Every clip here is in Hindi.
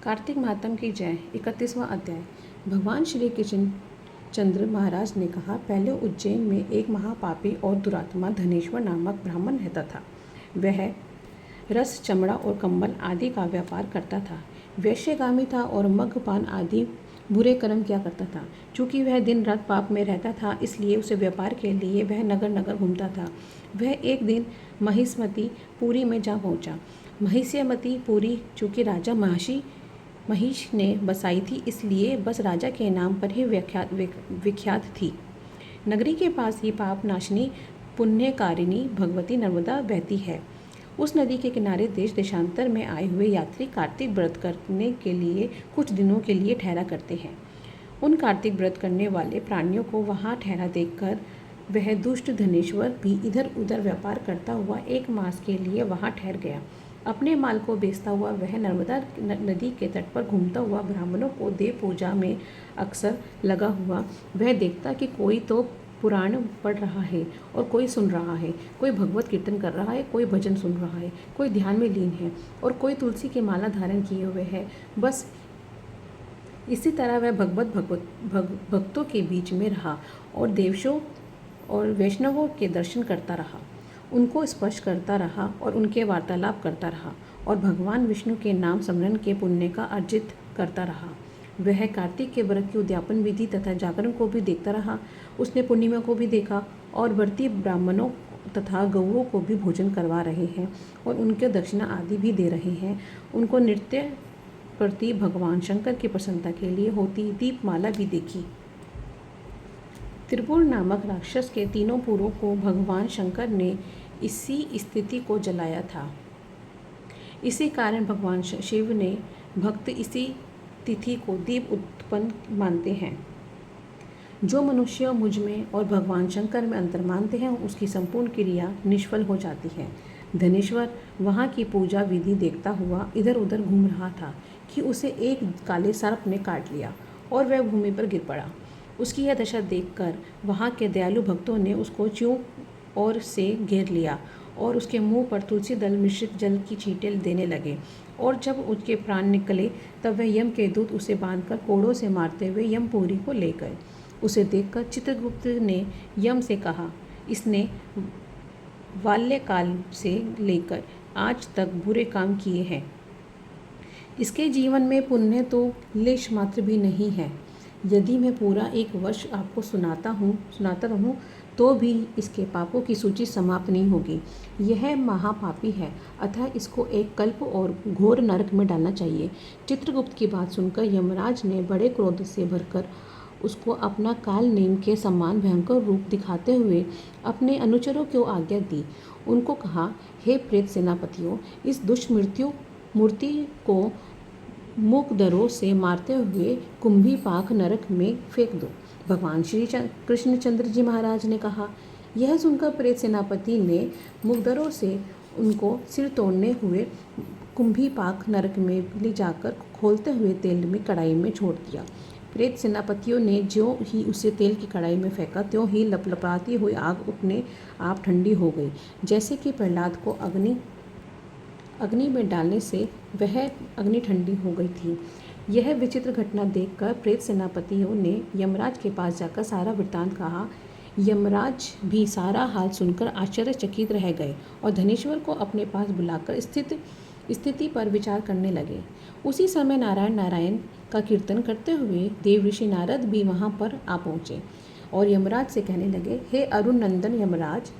कार्तिक महात्म की जय। 31वां अध्याय। भगवान श्री कृष्ण चंद्र महाराज ने कहा, पहले उज्जैन में एक महापापी और दुरात्मा धनेश्वर नामक ब्राह्मण रहता था। वह रस, चमड़ा और कंबल आदि का व्यापार करता था। वैश्यगामी था और मद्यपान आदि बुरे कर्म किया करता था। चूँकि वह दिन रात पाप में रहता था, इसलिए उसे व्यापार के लिए वह नगर नगर घूमता था। वह एक दिन महिष्मती पुरी में जा पहुँचा। महिष्मती पुरी चूँकि राजा महिष ने बसाई थी, इसलिए बस राजा के नाम पर ही विख्यात थी। नगरी के पास ही पाप नाशिनी पुण्यकारिणी भगवती नर्मदा बहती है। उस नदी के किनारे देश देशांतर में आए हुए यात्री कार्तिक व्रत करने के लिए कुछ दिनों के लिए ठहरा करते हैं। उन कार्तिक व्रत करने वाले प्राणियों को वहाँ ठहरा देखकर वह दुष्ट धनेश्वर भी इधर उधर व्यापार करता हुआ 1 मास के लिए वहाँ ठहर गया। अपने माल को बेचता हुआ वह नर्मदा नदी के तट पर घूमता हुआ ब्राह्मणों को देव पूजा में अक्सर लगा हुआ वह देखता कि कोई तो पुराण पढ़ रहा है और कोई सुन रहा है, कोई भगवत कीर्तन कर रहा है, कोई भजन सुन रहा है, कोई ध्यान में लीन है और कोई तुलसी की माला धारण किए हुए है। बस इसी तरह वह भक्तों के बीच में रहा और देवशों और वैष्णवों के दर्शन करता रहा, उनको स्पर्श करता रहा और उनके वार्तालाप करता रहा और भगवान विष्णु के नाम स्मरण के पुण्य का अर्जित करता रहा। वह कार्तिक के व्रत की उद्यापन विधि तथा जागरण को भी देखता रहा। उसने पूर्णिमा को भी देखा और व्रती ब्राह्मणों तथा गौओं को भी भोजन करवा रहे हैं और उनके दक्षिणा आदि भी दे रहे हैं। उनको नृत्य प्रति भगवान शंकर की प्रसन्नता के लिए होती दीपमाला भी देखी। त्रिपुर नामक राक्षस के 3 पुरों को भगवान शंकर ने इसी स्थिति को जलाया था। इसी कारण भगवान शिव ने भक्त इसी तिथि को दीप उत्पन्न मानते हैं। जो मनुष्य मुझ में और भगवान शंकर में अंतर मानते हैं, उसकी संपूर्ण क्रिया निष्फल हो जाती है। धनेश्वर वहाँ की पूजा विधि देखता हुआ इधर उधर घूम रहा था कि उसे एक काले सर्प ने काट लिया और वह भूमि पर गिर पड़ा। उसकी यह दशा देखकर वहाँ के दयालु भक्तों ने उसको चारों ओर से घेर लिया और उसके मुंह पर तुलसी दल मिश्रित जल की छींटे देने लगे और जब उसके प्राण निकले तब वह यम के दूत उसे बांधकर कोड़ों से मारते हुए यमपुरी को ले गए। उसे देखकर चित्रगुप्त ने यम से कहा, इसने बाल्यकाल से लेकर आज तक बुरे काम किए हैं। इसके जीवन में पुण्य तो लेश मात्र भी नहीं है। यदि मैं पूरा 1 वर्ष आपको सुनाता रहूं तो भी इसके पापों की सूची समाप्त नहीं होगी। यह महापापी है, अतः इसको एक कल्प और घोर नरक में डालना चाहिए। चित्रगुप्त की बात सुनकर यमराज ने बड़े क्रोध से भरकर उसको अपना काल नेम के समान भयंकर रूप दिखाते हुए अपने अनुचरों को आज्ञा दी। उनको कहा, हे प्रेत सेनापतियों, इस दुष्ट मूर्ति को मूक दरों से मारते हुए कुंभीपाक नरक में फेंक दो। भगवान श्री कृष्णचंद्र जी महाराज ने कहा। यह सुनकर प्रेत सेनापति ने मुकदरों से उनको सिर तोड़ने हुए कुंभीपाक नरक में ले जाकर खोलते हुए तेल में कढ़ाई में छोड़ दिया। प्रेत सेनापतियों ने ज्यों ही उसे तेल की कढ़ाई में फेंका, त्यों ही लपलपाती हुई आग अपने आप ठंडी हो गई, जैसे कि प्रहलाद को अग्नि में डालने से वह अग्नि ठंडी हो गई थी। यह विचित्र घटना देखकर प्रेत सेनापतियों ने यमराज के पास जाकर सारा वृत्तांत कहा। यमराज भी सारा हाल सुनकर आश्चर्यचकित रह गए और धनेश्वर को अपने पास बुलाकर स्थिति पर विचार करने लगे। उसी समय नारायण नारायण का कीर्तन करते हुए देव ऋषि नारद भी वहाँ पर आ पहुँचे और यमराज से कहने लगे, हे अरुण नंदन यमराज,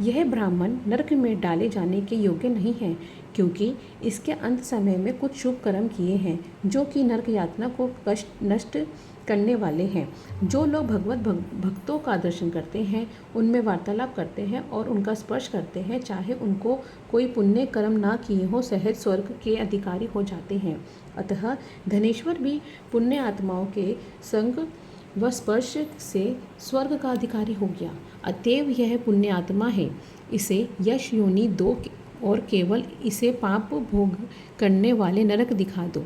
यह ब्राह्मण नरक में डाले जाने के योग्य नहीं है, क्योंकि इसके अंत समय में कुछ शुभ कर्म किए हैं जो कि नरक यातना को नष्ट करने वाले हैं। जो लोग भक्तों का दर्शन करते हैं, उनमें वार्तालाप करते हैं और उनका स्पर्श करते हैं, चाहे उनको कोई पुण्य कर्म ना किए हो, सहज स्वर्ग के अधिकारी हो जाते हैं। अतः धनेश्वर भी पुण्य आत्माओं के संग व स्पर्श से स्वर्ग का अधिकारी हो गया। अतएव यह पुण्य आत्मा है, इसे यश योनि दो और केवल इसे पाप भोग करने वाले नरक दिखा दो।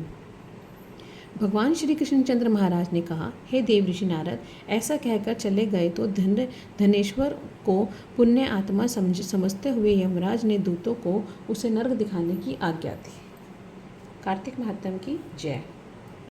भगवान श्री कृष्णचंद्र महाराज ने कहा, हे देव ऋषि नारद, ऐसा कहकर चले गए तो धनेश्वर को पुण्य आत्मा समझते हुए यमराज ने दूतों को उसे नरक दिखाने की आज्ञा दी। कार्तिक महात्म की जय।